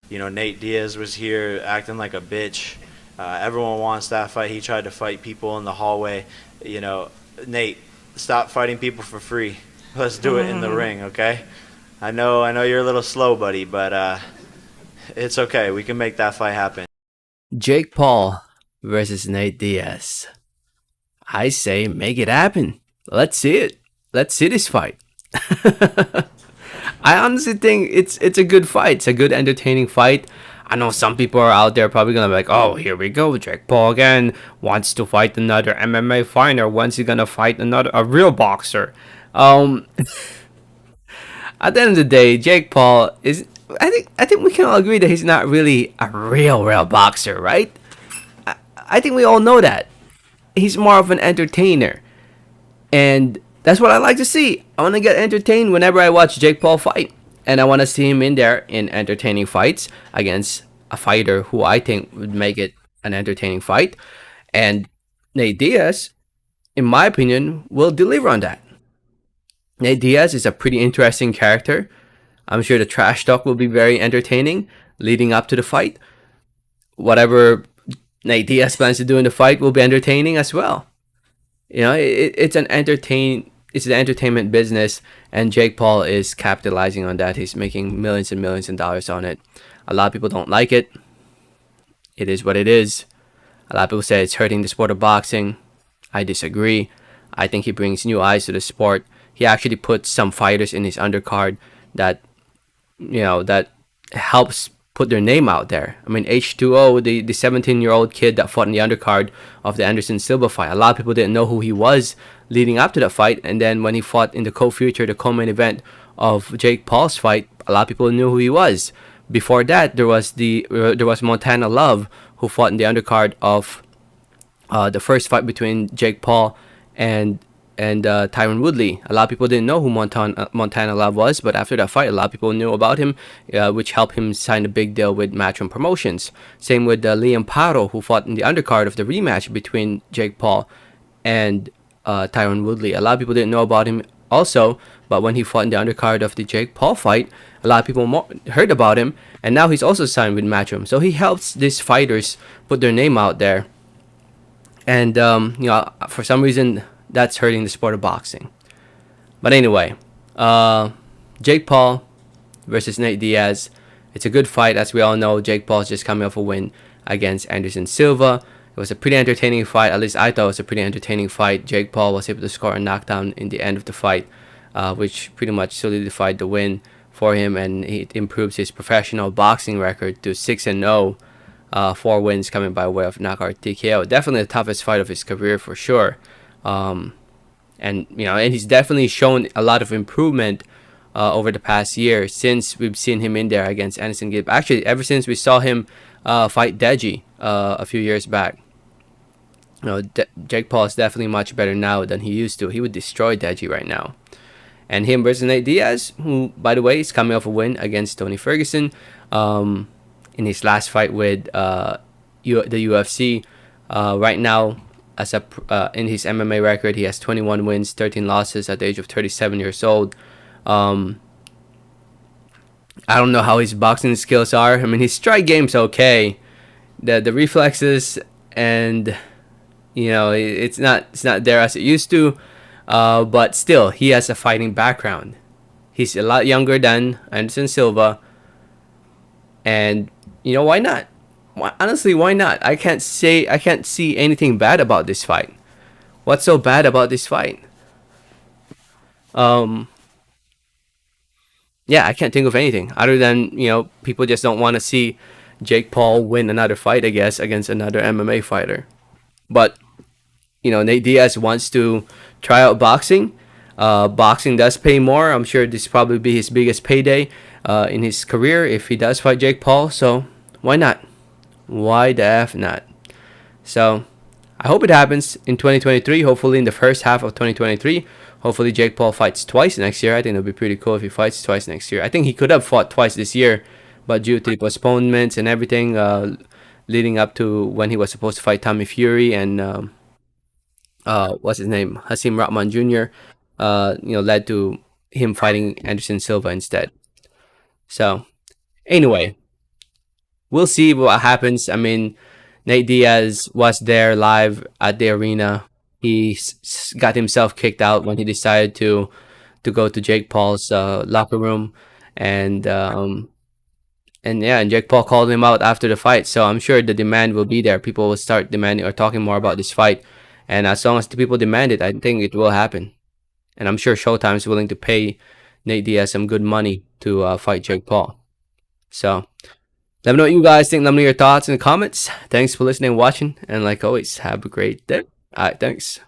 Nate Diaz was here acting like a bitch. Everyone wants that fight. He tried to fight people in the hallway. You know, Nate, stop fighting people for free. Let's do it in the ring, okay? I know you're a little slow, buddy, but it's okay. We can make that fight happen. Jake Paul versus Nate Diaz. I say make it happen. Let's see it. Let's see this fight. I honestly think it's a good fight. It's a good entertaining fight. I know some people are out there probably gonna be like, oh, here we go. Jake Paul again wants to fight another MMA fighter. When's he gonna fight another a real boxer? Um, at the end of the day, Jake Paul is. I think we can all agree that he's not really a real boxer, right? I think we all know that. He's more of an entertainer. And that's what I like to see. I want to get entertained whenever I watch Jake Paul fight. And I want to see him in there in entertaining fights against a fighter who I think would make it an entertaining fight. And Nate Diaz, in my opinion, will deliver on that. Nate Diaz is a pretty interesting character. I'm sure the trash talk will be very entertaining leading up to the fight. Whatever Nate Diaz plans to do in the fight will be entertaining as well. It's an entertainment business, and Jake Paul is capitalizing on that. He's making millions and millions of dollars on it. A lot of people don't like it. It is what it is. A lot of people say it's hurting the sport of boxing. I disagree. I think he brings new eyes to the sport. He actually puts some fighters in his undercard that that helps put their name out there. I mean, H2O, the 17-year-old kid that fought in the undercard of the Anderson Silva fight. A lot of people didn't know who he was leading up to that fight, and then when he fought in the co-future, the co-main event of Jake Paul's fight, a lot of people knew who he was. Before that, there was Montana Love, who fought in the undercard of the first fight between Jake Paul and Tyron Woodley. A lot of people didn't know who Montana Love was, but after that fight, a lot of people knew about him, which helped him sign a big deal with Matchroom Promotions. Same with Liam Paro, who fought in the undercard of the rematch between Jake Paul and Tyron Woodley. A lot of people didn't know about him also, but when he fought in the undercard of the Jake Paul fight, a lot of people heard about him, and now he's also signed with Matchroom. So he helps these fighters put their name out there, and for some reason that's hurting the sport of boxing. But anyway, Jake Paul versus Nate Diaz. It's a good fight, as we all know. Jake Paul's just coming off a win against Anderson Silva. It was a pretty entertaining fight. At least I thought it was a pretty entertaining fight. Jake Paul was able to score a knockdown in the end of the fight, which pretty much solidified the win for him, and it improves his professional boxing record to 6-0. 4 wins coming by way of knockout TKO. Definitely the toughest fight of his career for sure. And he's definitely shown a lot of improvement over the past year since we've seen him in there against Anderson Gibb. Actually, ever since we saw him fight Deji a few years back. Jake Paul is definitely much better now than he used to. He would destroy Deji right now. And him versus Nate Diaz, who, by the way, is coming off a win against Tony Ferguson in his last fight with the UFC. Right now, in his MMA record, he has 21 wins, 13 losses at the age of 37 years old. I don't know how his boxing skills are. I mean, his strike game's okay. The reflexes and it's not there as it used to. But still, he has a fighting background. He's a lot younger than Anderson Silva, and why not? Honestly, why not? I can't see anything bad about this fight. What's so bad about this fight? Um, yeah, I can't think of anything other than people just don't want to see Jake Paul win another fight, I guess, against another MMA fighter. But Nate Diaz wants to try out boxing. Boxing does pay more. I'm sure this will probably be his biggest payday in his career if he does fight Jake Paul. So why not? Why the F not? So I hope it happens in 2023. Hopefully in the first half of 2023. Hopefully Jake Paul fights twice next year. I think it would be pretty cool if he fights twice next year. I think he could have fought twice this year, but due to the postponements and everything leading up to when he was supposed to fight Tommy Fury and what's his name, Hasim Rahman Jr. Led to him fighting Anderson Silva instead. So anyway, we'll see what happens. I mean, Nate Diaz was there live at the arena. He got himself kicked out when he decided to go to Jake Paul's locker room, and yeah, and Jake Paul called him out after the fight. So I'm sure the demand will be there. People will start demanding or talking more about this fight, and as long as the people demand it, I think it will happen. And I'm sure Showtime is willing to pay Nate Diaz some good money to fight Jake Paul. So let me know what you guys think. Let me know your thoughts in the comments. Thanks for listening and watching. And like always, have a great day. All right, thanks.